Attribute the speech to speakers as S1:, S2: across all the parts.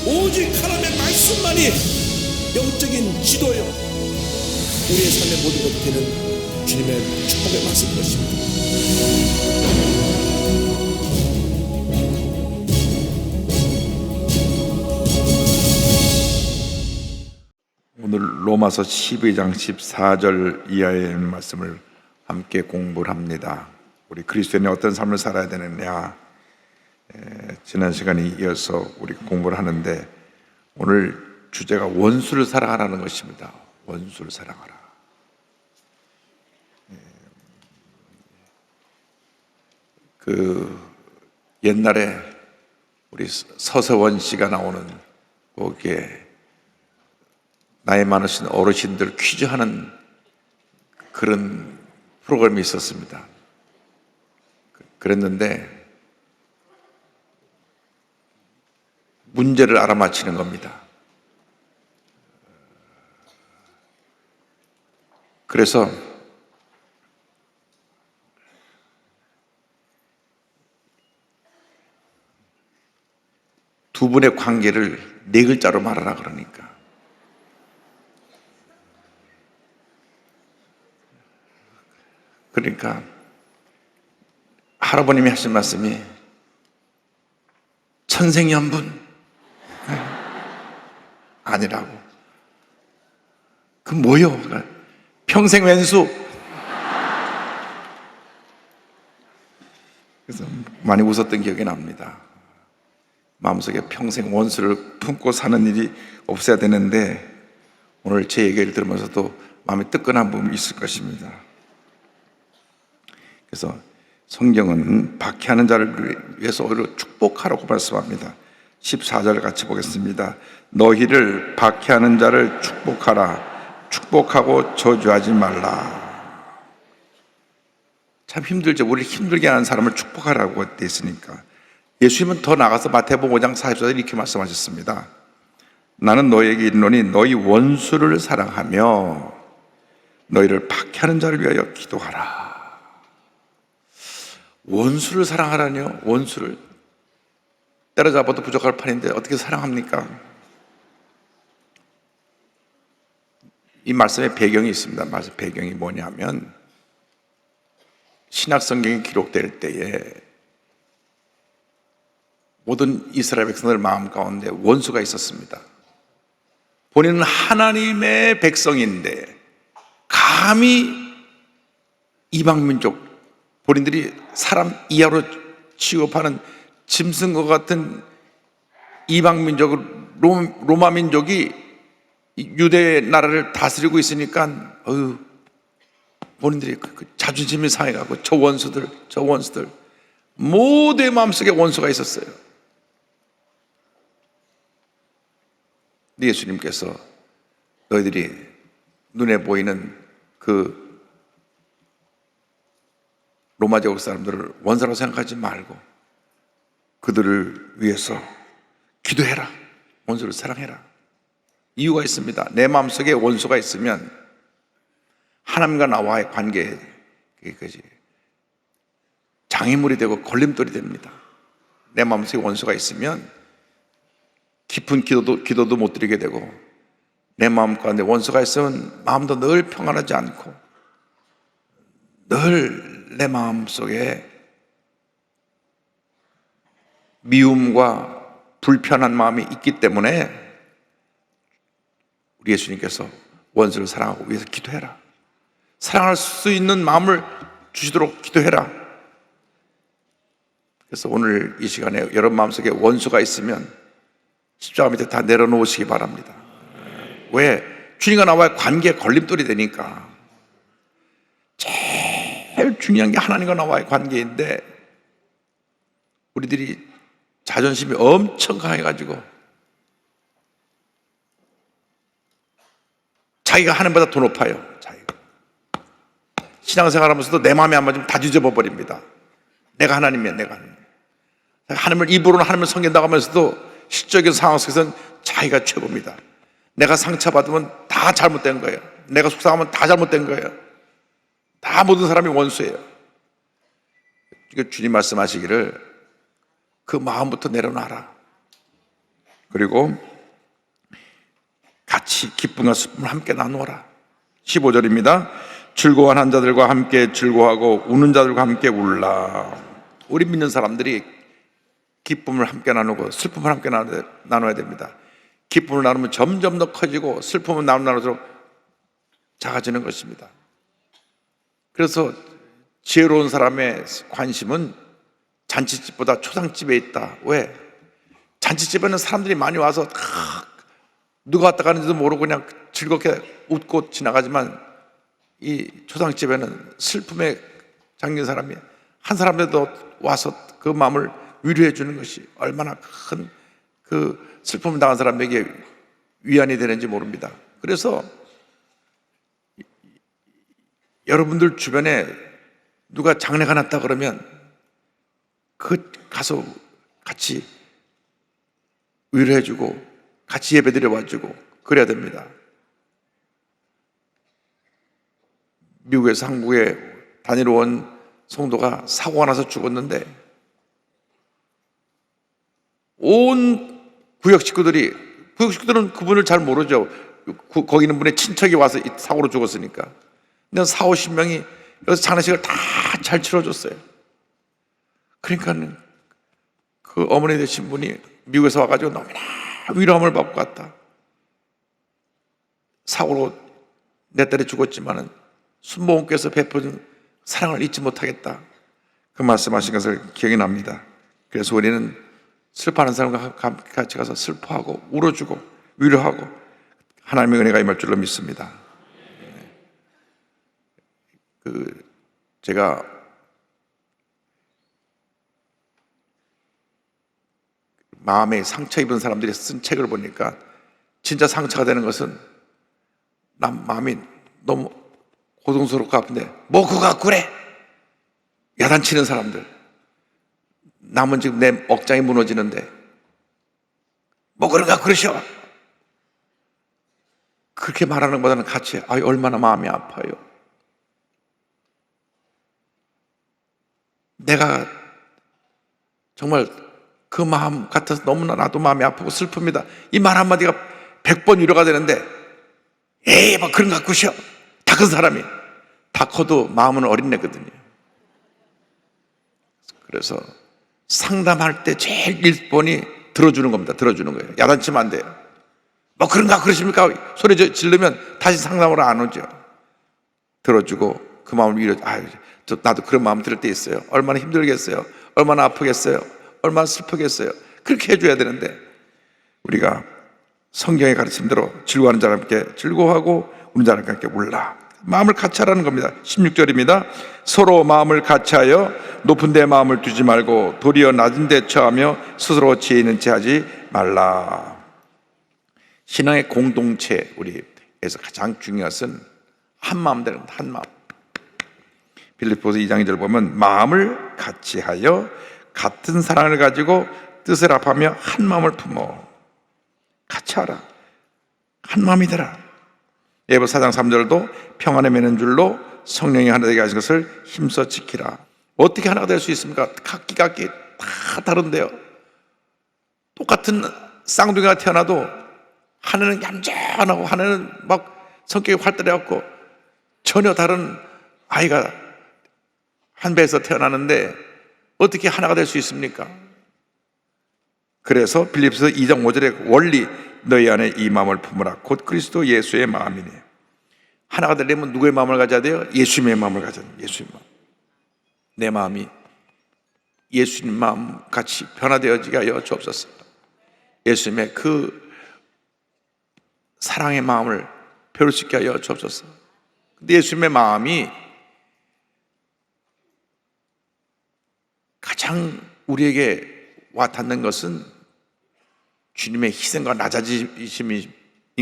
S1: 오직 하나님의 말씀만이 영적인 지도요, 우리의 삶의 모든 것이 되는 주님의 축복의 말씀인 것입니다.
S2: 오늘 로마서 12장 14절 이하의 말씀을 함께 공부를 합니다. 우리 그리스도인이 어떤 삶을 살아야 되느냐, 지난 시간에 이어서 우리 공부를 하는데, 오늘 주제가 원수를 사랑하라는 것입니다. 원수를 사랑하라. 옛날에 우리 서세원 씨가 나오는 거기에 나이 많으신 어르신들 퀴즈하는 그런 프로그램이 있었습니다. 그랬는데 문제를 알아맞히는 겁니다. 그래서 두 분의 관계를 4글자로 말하라 그러니까 할아버님이 하신 말씀이 천생연분 아니라고. 그 뭐요? 평생 왼수. 그래서 많이 웃었던 기억이 납니다. 마음속에 평생 원수를 품고 사는 일이 없어야 되는데, 오늘 제 얘기를 들으면서도 마음이 뜨끈한 부분이 있을 것입니다. 그래서 성경은 박해하는 자를 위해서 오히려 축복하라고 말씀합니다. 14절 같이 보겠습니다. 너희를 박해하는 자를 축복하라. 축복하고 저주하지 말라. 참 힘들죠. 우리를 힘들게 하는 사람을 축복하라고 되어 있으니까. 예수님은 더 나가서 마태복음 5장 44절 이렇게 말씀하셨습니다. 나는 너희에게 이르노니 너희 원수를 사랑하며 너희를 박해하는 자를 위하여 기도하라. 원수를 사랑하라니요? 원수를 때려잡아도 부족할 판인데 어떻게 사랑합니까? 이 말씀의 배경이 있습니다. 말씀 배경이 뭐냐면, 신약 성경이 기록될 때에 모든 이스라엘 백성들 마음 가운데 원수가 있었습니다. 본인은 하나님의 백성인데 감히 이방민족, 본인들이 사람 이하로 취급하는 짐승과 같은 이방민족, 로마 민족이 유대 나라를 다스리고 있으니까 본인들이 자존심이 상해가고 저 원수들 모두의 마음속에 원수가 있었어요. 예수님께서 너희들이 눈에 보이는 그 로마 제국 사람들을 원수라고 생각하지 말고 그들을 위해서 기도해라. 원수를 사랑해라. 이유가 있습니다. 내 마음속에 원수가 있으면 하나님과 나와의 관계에 장애물이 되고 걸림돌이 됩니다. 내 마음속에 원수가 있으면 깊은 기도도 못 드리게 되고, 내 마음 가운데 원수가 있으면 마음도 늘 평안하지 않고 늘 내 마음속에 미움과 불편한 마음이 있기 때문에 우리 예수님께서 원수를 사랑하고 위해서 기도해라. 사랑할 수 있는 마음을 주시도록 기도해라. 그래서 오늘 이 시간에 여러분 마음속에 원수가 있으면 십자가 밑에 다 내려놓으시기 바랍니다. 왜? 주님과 나와의 관계에 걸림돌이 되니까. 제일 중요한 게 하나님과 나와의 관계인데, 우리들이 자존심이 엄청 강해가지고 자기가 하나님보다 더 높아요. 자기가 신앙생활 하면서도 내 마음에 안 맞으면 다 뒤집어 버립니다. 내가 하나님이야, 내가 하나님. 하나님을 입으로는 하나님을 섬긴다고 하면서도 실적인 상황 속에서는 자기가 최고입니다. 내가 상처받으면 다 잘못된 거예요. 내가 속상하면 다 잘못된 거예요. 다 모든 사람이 원수예요. 주님 말씀하시기를 그 마음부터 내려놔라. 그리고 같이 기쁨과 슬픔을 함께 나누어라. 15절입니다. 즐거워하는 자들과 함께 즐거워하고 우는 자들과 함께 울라. 우리 믿는 사람들이 기쁨을 함께 나누고 슬픔을 함께 나눠야 됩니다. 기쁨을 나누면 점점 더 커지고 슬픔을 나눌수록 작아지는 것입니다. 그래서 지혜로운 사람의 관심은 잔치집보다 초상집에 있다. 왜? 잔치집에는 사람들이 많이 와서 누가 왔다 가는지도 모르고 그냥 즐겁게 웃고 지나가지만 이 초상집에는 슬픔에 잠긴 사람이 한 사람이라도 와서 그 마음을 위로해 주는 것이 얼마나 큰 그 슬픔을 당한 사람에게 위안이 되는지 모릅니다. 그래서 여러분들 주변에 누가 장례가 났다 그러면 그 가서 같이 위로해 주고 같이 예배드려 와주고 그래야 됩니다. 미국에서 한국에 다니러 온 성도가 사고가 나서 죽었는데 온 구역 식구들은 그분을 잘 모르죠. 거기 있는 분의 친척이 와서 이 사고로 죽었으니까. 근데 40-50명이 여기서 장례식을 다 잘 치러줬어요. 그러니까 그 어머니 되신 분이 미국에서 와가지고 너무나 위로함을 받고 갔다. 사고로 내 딸이 죽었지만은 순복음께서 베푸는 사랑을 잊지 못하겠다. 그 말씀하신 것을 기억이 납니다. 그래서 우리는 슬퍼하는 사람과 같이 가서 슬퍼하고 울어주고 위로하고 하나님의 은혜가 임할 줄로 믿습니다. 제가 마음에 상처 입은 사람들이 쓴 책을 보니까 진짜 상처가 되는 것은 난 마음이 너무 고통스럽고 아픈데 뭐 그거 그래 야단치는 사람들, 남은 지금 내 억장이 무너지는데 뭐 그런가 그러셔, 그렇게 말하는 것보다는 같이 얼마나 마음이 아파요. 내가 정말 그 마음 같아서 너무나 나도 마음이 아프고 슬픕니다. 이 말 한마디가 100번 위로가 되는데 에이 뭐 그런 거 갖고 쉬어. 다 큰 사람이 다 커도 마음은 어린애거든요. 그래서 상담할 때 제일 1번이 들어주는 겁니다. 들어주는 거예요. 야단치면 안 돼요. 뭐 그런가 그러십니까? 소리 지르면 다시 상담으로 안 오죠. 들어주고 그 마음을 위로 나도 그런 마음 들을 때 있어요. 얼마나 힘들겠어요. 얼마나 아프겠어요. 얼마나 슬프겠어요. 그렇게 해줘야 되는데 우리가 성경의 가르침대로 즐거워하는 자와 함께 즐거워하고 우는 자와 함께 울라. 마음을 같이 하라는 겁니다. 16절입니다. 서로 마음을 같이 하여 높은 데 마음을 두지 말고 도리어 낮은 데 처하며 스스로 지혜 있는 채 하지 말라. 신앙의 공동체 우리에서 가장 중요한 것은 한 마음 되는 한 마음. 빌립보서 2장 2절 보면 마음을 같이 하여 같은 사랑을 가지고 뜻을 합하며 한 마음을 품어 같이 하라. 한 마음이 되라. 에베소 4장 3절도 평안에 매는 줄로 성령이 하나 되게 하신 것을 힘써 지키라. 어떻게 하나가 될 수 있습니까? 각기 다 다른데요. 똑같은 쌍둥이가 태어나도 하나는 얌전하고 하나는 막 성격이 활달해갖고 전혀 다른 아이가 한 배에서 태어나는데 어떻게 하나가 될 수 있습니까? 그래서 빌립보서 2장 5절의 원리 너희 안에 이 마음을 품으라 곧 그리스도 예수의 마음이네. 하나가 되려면 누구의 마음을 가져야 돼요? 예수님의 마음을 가져야 돼요. 예수님의 마음. 내 마음이 예수님 마음 같이 변화되어지게 하여 주옵소서. 예수님의 그 사랑의 마음을 배울 수 있게 하여 주옵소서. 근데 예수님의 마음이 가장 우리에게 와 닿는 것은 주님의 희생과 낮아지심인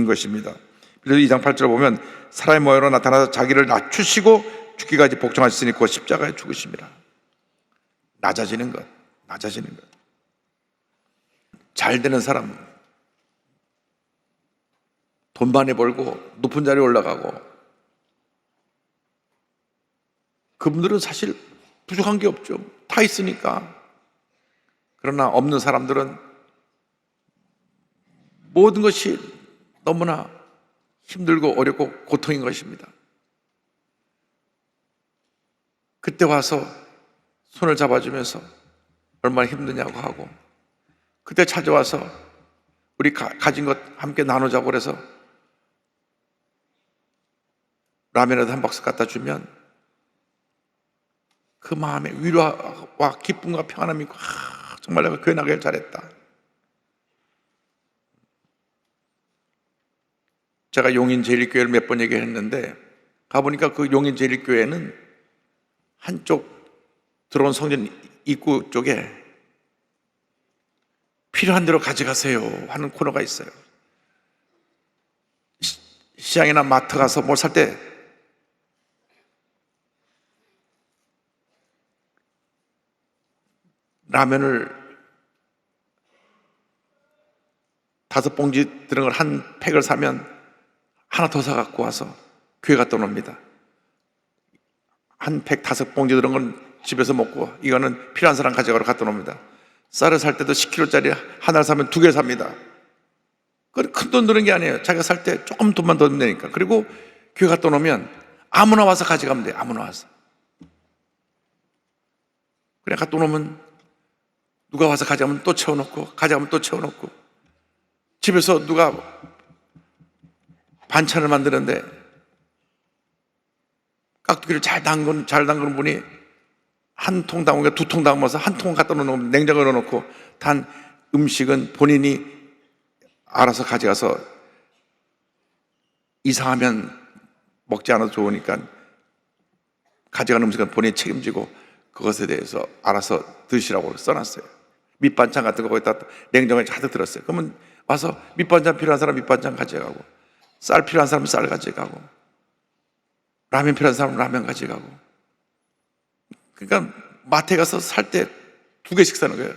S2: 것입니다. 그래서 2장 8절을 보면 사람의 모양으로 나타나서 자기를 낮추시고 죽기까지 복종하셨으니 곧 십자가에 죽으심이라. 낮아지는 것. 잘 되는 사람, 돈 많이 벌고 높은 자리에 올라가고 그분들은 사실 부족한 게 없죠. 다 있으니까. 그러나 없는 사람들은 모든 것이 너무나 힘들고 어렵고 고통인 것입니다. 그때 와서 손을 잡아주면서 얼마나 힘드냐고 하고, 그때 찾아와서 우리 가진 것 함께 나누자고 그래서 라면에도 한 박스 갖다 주면 그 마음에 위로와 기쁨과 평안함이 있고, 정말 내가 교회 나가길 잘했다. 제가 용인 제일교회를 몇 번 얘기했는데 가보니까 그 용인 제일교회는 한쪽 들어온 성전 입구 쪽에 필요한 대로 가져가세요 하는 코너가 있어요. 시장이나 마트 가서 뭘 살 때 라면을 5봉지 들은 걸 한 팩을 사면 하나 더 사갖고 와서 교회 갖다 놓습니다. 한 팩 5봉지 들은 건 집에서 먹고 이거는 필요한 사람 가져가러 갖다 놓습니다. 쌀을 살 때도 10kg짜리 하나를 사면 2개 삽니다. 큰 돈 드는 게 아니에요. 자기가 살 때 조금 돈만 더 내니까. 그리고 교회 갖다 놓으면 아무나 와서 가져가면 돼요. 아무나 와서. 그냥 갖다 놓으면 누가 와서 가져가면 또 채워놓고, 가져가면 또 채워놓고, 집에서 누가 반찬을 만드는데 깍두기를 잘 담그는 분이 한 통 담으면 2통 담아서 한 통 갖다 놓으면 냉장고에 넣어놓고, 단 음식은 본인이 알아서 가져가서 이상하면 먹지 않아도 좋으니까 가져가는 음식은 본인이 책임지고 그것에 대해서 알아서 드시라고 써놨어요. 밑반찬 같은 거 거기다 냉장고에 가득 들었어요. 그러면 와서 밑반찬 필요한 사람 밑반찬 가져가고, 쌀 필요한 사람은 쌀 가져가고, 라면 필요한 사람은 라면 가져가고. 그러니까 마트에 가서 살 때 2개씩 사는 거예요.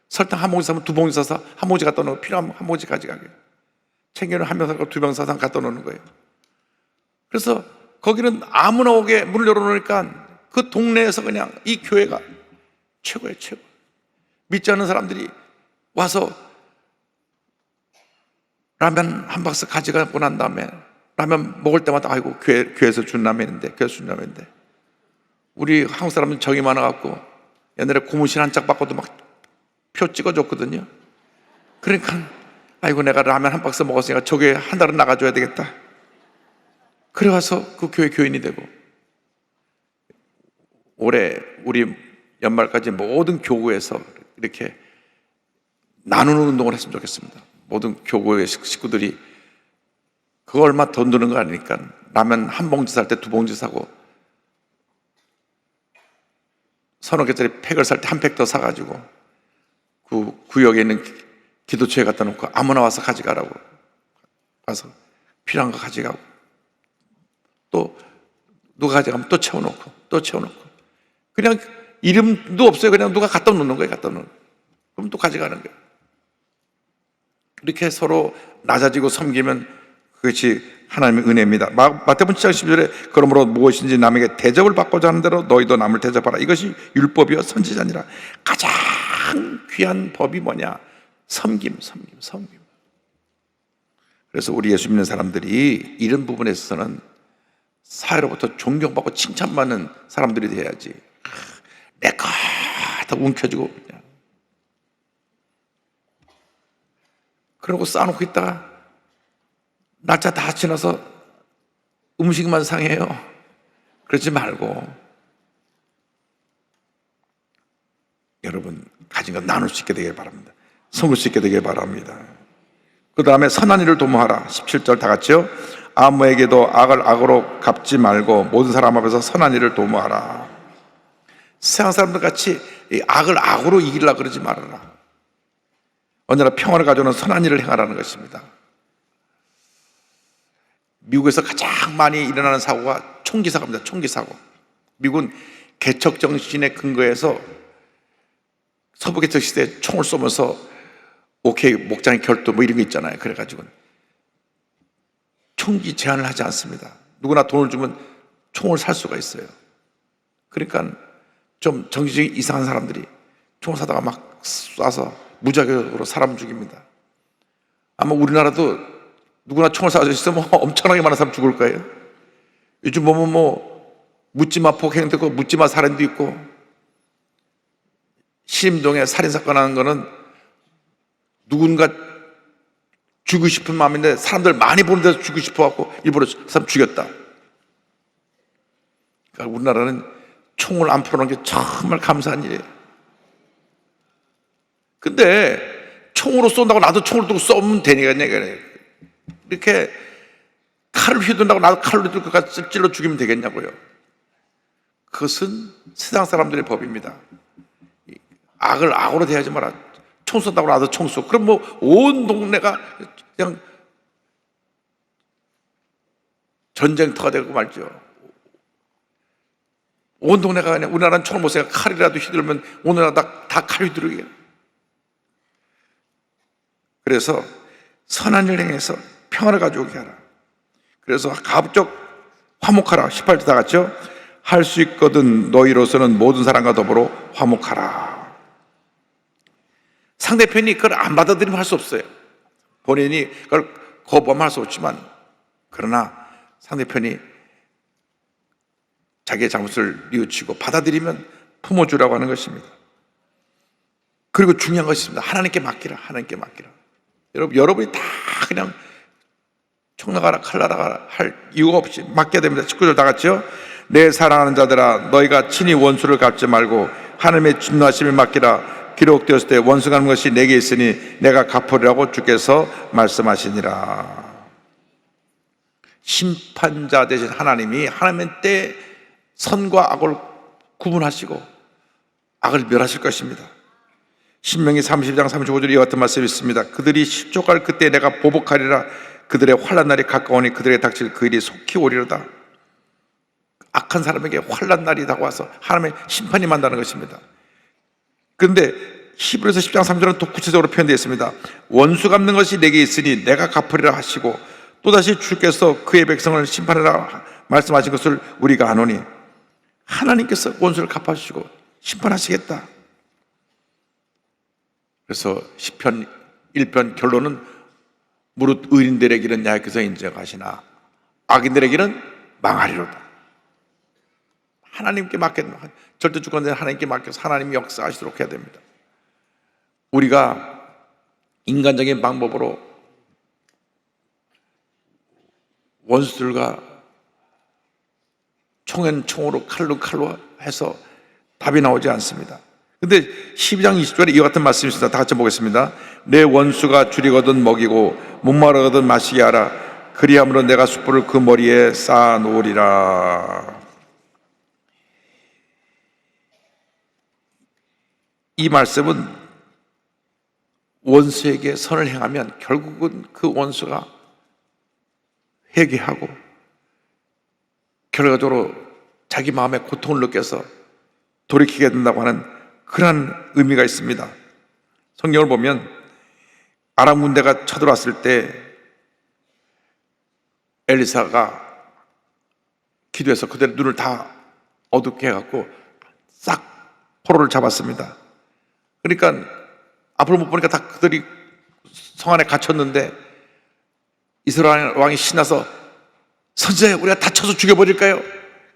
S2: 설탕 한 봉지 사면 2봉지 사서 한 봉지 갖다 놓고 필요하면 한 봉지 가져가게. 챙겨는 한 병 사고 2병 사서 갖다 놓는 거예요. 그래서 거기는 아무나 오게 문을 열어놓으니까 그 동네에서 그냥 이 교회가 최고예요, 최고. 믿지 않는 사람들이 와서 라면 한 박스 가져가고 난 다음에 라면 먹을 때마다 아이고 교회에서 준 라면인데, 교회에서 준 라면인데. 우리 한국 사람은 정이 많아갖고 옛날에 고무신 한 짝 받고도 막 표 찍어줬거든요. 그러니까 아이고 내가 라면 한 박스 먹었으니까 저 교회 한 달은 나가줘야 되겠다. 그래 와서 그 교회 교인이 되고, 올해 우리 연말까지 모든 교구에서 이렇게 나누는 운동을 했으면 좋겠습니다. 모든 교구의 식구들이 그거 얼마 돈 드는 거 아니니까 라면 한 봉지 살 때 2봉지 사고, 서너 개짜리 팩을 살 때 한 팩 더 사가지고 그 구역에 있는 기도처에 갖다 놓고 아무나 와서 가져가라고, 와서 필요한 거 가져가고, 또 누가 가져가면 또 채워놓고, 또 채워놓고, 그냥 이름도 없어요. 그냥 누가 갖다 놓는 거예요. 갖다 놓는. 그럼 또 가져가는 거예요. 이렇게 서로 낮아지고 섬기면 그것이 하나님의 은혜입니다. 마태복음 7장 12절에 그러므로 무엇인지 남에게 대접을 받고자 하는 대로 너희도 남을 대접하라. 이것이 율법이요 선지자니라. 가장 귀한 법이 뭐냐? 섬김. 그래서 우리 예수 믿는 사람들이 이런 부분에 있어서는 사회로부터 존경받고 칭찬받는 사람들이 돼야지. 내가 다 움켜쥐고 그냥. 그러고 쌓아놓고 있다가 날짜 다 지나서 음식만 상해요. 그러지 말고 여러분 가진 것 나눌 수 있게 되길 바랍니다. 섬길 수 있게 되길 바랍니다. 그 다음에 선한 일을 도모하라. 17절 다 같이요. 아무에게도 악을 악으로 갚지 말고 모든 사람 앞에서 선한 일을 도모하라. 세상 사람들 같이 악을 악으로 이기려고 그러지 말아라. 언제나 평화를 가져오는 선한 일을 행하라는 것입니다. 미국에서 가장 많이 일어나는 사고가 총기 사고입니다. 총기 사고. 미국은 개척 정신에 근거해서 서부 개척 시대에 총을 쏘면서 오케이 목장의 결도 뭐 이런 거 있잖아요. 그래가지고 총기 제한을 하지 않습니다. 누구나 돈을 주면 총을 살 수가 있어요. 그러니까 좀 정신이 이상한 사람들이 총을 사다가 막 쏴서 무자격으로 사람 죽입니다. 아마 우리나라도 누구나 총을 쏴서 있으면 엄청나게 많은 사람 죽을 거예요. 요즘 보면 묻지마 폭행도 있고 묻지마 살인도 있고, 신림동에 살인사건 하는 거는 누군가 죽이고 싶은 마음인데 사람들 많이 보는 데서 죽이고 싶어갖고 일부러 사람 죽였다. 그러니까 우리나라는 총을 안 풀어놓은 게 정말 감사한 일이에요. 근데 총으로 쏜다고 나도 총을 들고 쏘면 되니까 이렇게 칼을 휘둔다고 나도 칼로 들고 찔러 죽이면 되겠냐고요. 그것은 세상 사람들의 법입니다. 악을 악으로 대하지 마라. 총 쏜다고 나도 총 쏘. 그럼 온 동네가 그냥 전쟁터가 되고 말죠. 온 동네가 그냥, 우리나라는 총을 못 쏘니까 칼이라도 휘두르면 오늘 다 칼 휘두르게. 그래서 선한 일 행해서 평화를 가져오게 하라. 그래서 가급적 화목하라. 18절 다 같죠? 할 수 있거든 너희로서는 모든 사람과 더불어 화목하라. 상대편이 그걸 안 받아들이면 할 수 없어요. 본인이 그걸 거부하면 할 수 없지만, 그러나 상대편이 자기의 잘못을 뉘우치고 받아들이면 품어주라고 하는 것입니다. 그리고 중요한 것이 있습니다. 하나님께 맡기라. 하나님께 맡기라. 여러분이 다 그냥 총 나가라 칼 나가라 할 이유가 없이 맡겨야 됩니다. 19절 다 같이요. 내 사랑하는 자들아 너희가 친히 원수를 갚지 말고 하나님의 진노하심을 맡기라. 기록되었을 때 원수 갚는 것이 내게 있으니 내가 갚으리라고 주께서 말씀하시니라. 심판자 되신 하나님이 하나님의 때 선과 악을 구분하시고 악을 멸하실 것입니다. 신명기 30장 35절에 이와 같은 말씀이 있습니다. 그들이 실족할 그때 내가 보복하리라. 그들의 환난 날이 가까우니 그들에게 닥칠 그 일이 속히 오리로다. 악한 사람에게 환난 날이 다가와서 하나님의 심판이 만다는 것입니다. 그런데 히브리서 10장 3절은 또 구체적으로 표현되어 있습니다. 원수 갚는 것이 내게 있으니 내가 갚으리라 하시고, 또다시 주께서 그의 백성을 심판하라 말씀하신 것을 우리가 아노니, 하나님께서 원수를 갚아주시고 심판하시겠다. 그래서 시편 1편 결론은 무릇 의인들의 길은 야훼께서 인정하시나 악인들의 길은 망하리로다. 하나님께 맡겨, 절대 주권자는 하나님께 맡겨서 하나님이 역사하시도록 해야 됩니다. 우리가 인간적인 방법으로 원수들과 총엔 총으로 칼로 해서 답이 나오지 않습니다. 근데 12장 20절에 이와 같은 말씀이 있습니다. 다 같이 보겠습니다. 내 원수가 줄이거든 먹이고 목마르거든 마시게 하라. 그리함으로 내가 숯불을 그 머리에 쌓아 놓으리라. 이 말씀은 원수에게 선을 행하면 결국은 그 원수가 회개하고 결과적으로 자기 마음에 고통을 느껴서 돌이키게 된다고 하는 그런 의미가 있습니다. 성경을 보면 아람 군대가 쳐들어왔을 때 엘리사가 기도해서 그들의 눈을 다 어둡게 해갖고 싹 포로를 잡았습니다. 그러니까 앞으로 못 보니까 다 그들이 성 안에 갇혔는데 이스라엘 왕이 신나서 선지자야 우리가 다 쳐서 죽여버릴까요?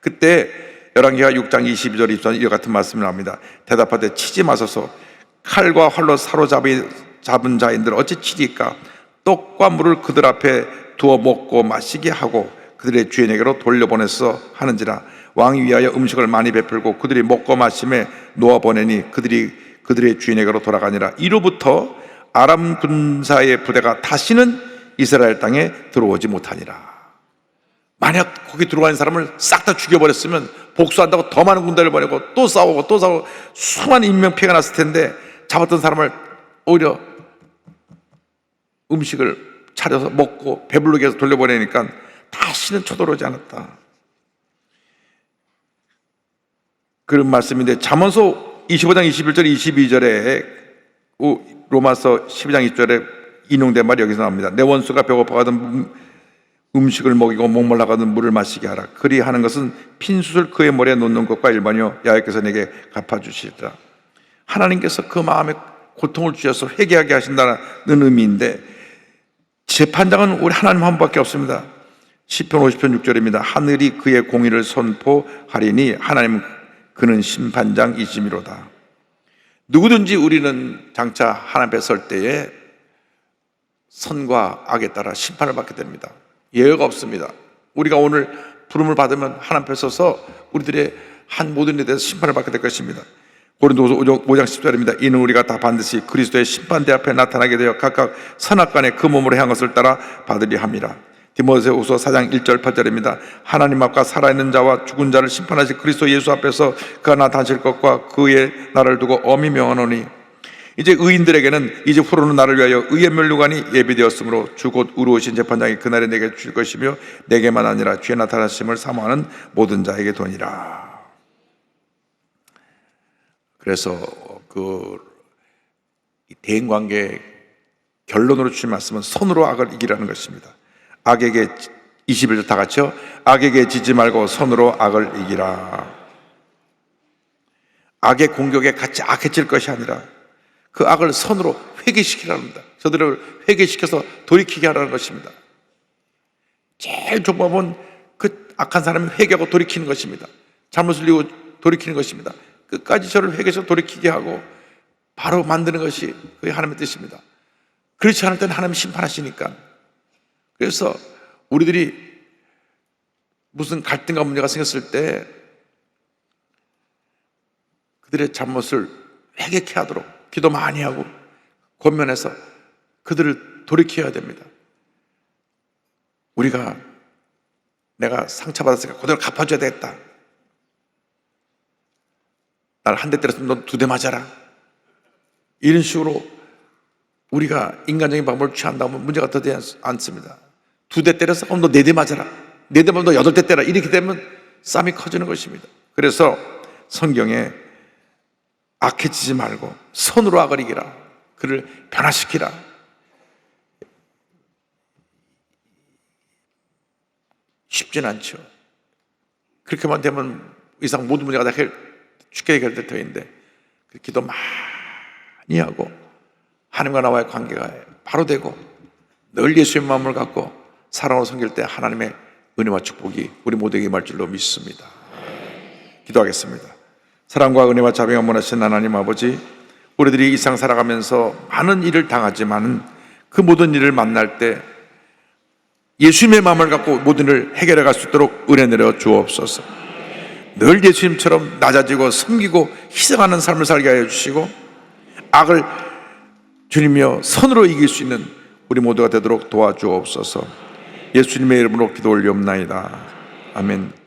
S2: 그때 열왕기하 6장 22절 24절 이와 같은 말씀을 합니다. 대답하되 치지 마소서. 칼과 활로 사로잡은 자인들 어찌 치리까? 떡과 물을 그들 앞에 두어 먹고 마시게 하고 그들의 주인에게로 돌려보냈어 하는지라. 왕이 위하여 음식을 많이 베풀고 그들이 먹고 마심에 놓아보내니 그들이 그들의 주인에게로 돌아가니라. 이로부터 아람 군사의 부대가 다시는 이스라엘 땅에 들어오지 못하니라. 만약 거기 들어간 사람을 싹 다 죽여버렸으면 복수한다고 더 많은 군대를 보내고 또 싸우고 또 싸우고 수많은 인명피해가 났을 텐데, 잡았던 사람을 오히려 음식을 차려서 먹고 배부르게 해서 돌려보내니까 다시는 쳐들어오지 않았다. 그런 말씀인데 잠언서 25장 21절 22절에 로마서 12장 2절에 인용된 말이 여기서 나옵니다. 내 원수가 배고파가든 음식을 먹이고 목말라가든 물을 마시게 하라. 그리하는 것은 핀숯을 그의 머리에 놓는 것과 일반이요 야훼께서 내게 갚아주시리라. 하나님께서 그 마음에 고통을 주셔서 회개하게 하신다는 의미인데, 재판장은 우리 하나님 한 분밖에 없습니다. 시편 50편 6절입니다. 하늘이 그의 공의를 선포하리니 하나님 그는 심판장이시미로다. 누구든지 우리는 장차 하나님 앞에 설 때에 선과 악에 따라 심판을 받게 됩니다. 예외가 없습니다. 우리가 오늘 부름을 받으면 하나님 앞에 서서 우리들의 한 모든 일에 대해서 심판을 받게 될 것입니다. 고린도후서 5장 10절입니다. 이는 우리가 다 반드시 그리스도의 심판대 앞에 나타나게 되어 각각 선악간에 그 몸으로 향한 것을 따라 받으리 함이라. 디모데후서 4장 1절 8절입니다. 하나님 앞과 살아있는 자와 죽은 자를 심판하실 그리스도 예수 앞에서 그가 나타나실 것과 그의 나를 두고 엄히 명하노니 이제 의인들에게는 이제 후로는 나를 위하여 의의 면류관이 예비되었으므로 주 곧 의로우신 재판장이 그날에 내게 주실 것이며 내게만 아니라 주의 나타나심을 사모하는 모든 자에게 도니라. 그래서 그 대인관계 결론으로 주신 말씀은 선으로 악을 이기라는 것입니다. 악에게 21절 다 같이요. 악에게 지지 말고 선으로 악을 이기라. 악의 공격에 같이 악해질 것이 아니라 그 악을 선으로 회개시키라는 겁니다. 저들을 회개시켜서 돌이키게 하라는 것입니다. 제일 좋은 방법은 그 악한 사람이 회개하고 돌이키는 것입니다. 잘못을 이고 돌이키는 것입니다. 끝까지 저를 회개해서 돌이키게 하고 바로 만드는 것이 그게 하나님의 뜻입니다. 그렇지 않을 때는 하나님이 심판하시니까. 그래서 우리들이 무슨 갈등과 문제가 생겼을 때 그들의 잘못을 회개케 하도록 기도 많이 하고 권면해서 그들을 돌이켜야 됩니다. 우리가 내가 상처받았으니까 그대로 갚아줘야 되겠다. 날 한 대 때렸으면 넌 2대 맞아라. 이런 식으로 우리가 인간적인 방법을 취한다면 문제가 더 되지 않습니다. 2대 때려서 그럼 너 4대 맞아라. 4대 맞으면 너 8대 때라. 이렇게 되면 싸움이 커지는 것입니다. 그래서 성경에 악해지지 말고 선으로 악을 이기라. 그를 변화시키라. 쉽진 않죠. 그렇게만 되면 이상 모든 문제가 다 쉽게 해결될 터인데 기도 많이 하고 하나님과 나와의 관계가 바로 되고 늘 예수의 마음을 갖고 사랑으로 섬길 때 하나님의 은혜와 축복이 우리 모두에게 임할 줄로 믿습니다. 기도하겠습니다. 사랑과 은혜와 자비가 원하신 하나님 아버지, 우리들이 이 세상 살아가면서 많은 일을 당하지만 그 모든 일을 만날 때 예수님의 마음을 갖고 모든 일을 해결해 갈 수 있도록 은혜 내려 주옵소서. 늘 예수님처럼 낮아지고 섬기고 희생하는 삶을 살게 하여 주시고 악을 주님이여 선으로 이길 수 있는 우리 모두가 되도록 도와주옵소서. 예수님의 이름으로 기도 올리옵나이다. 아멘.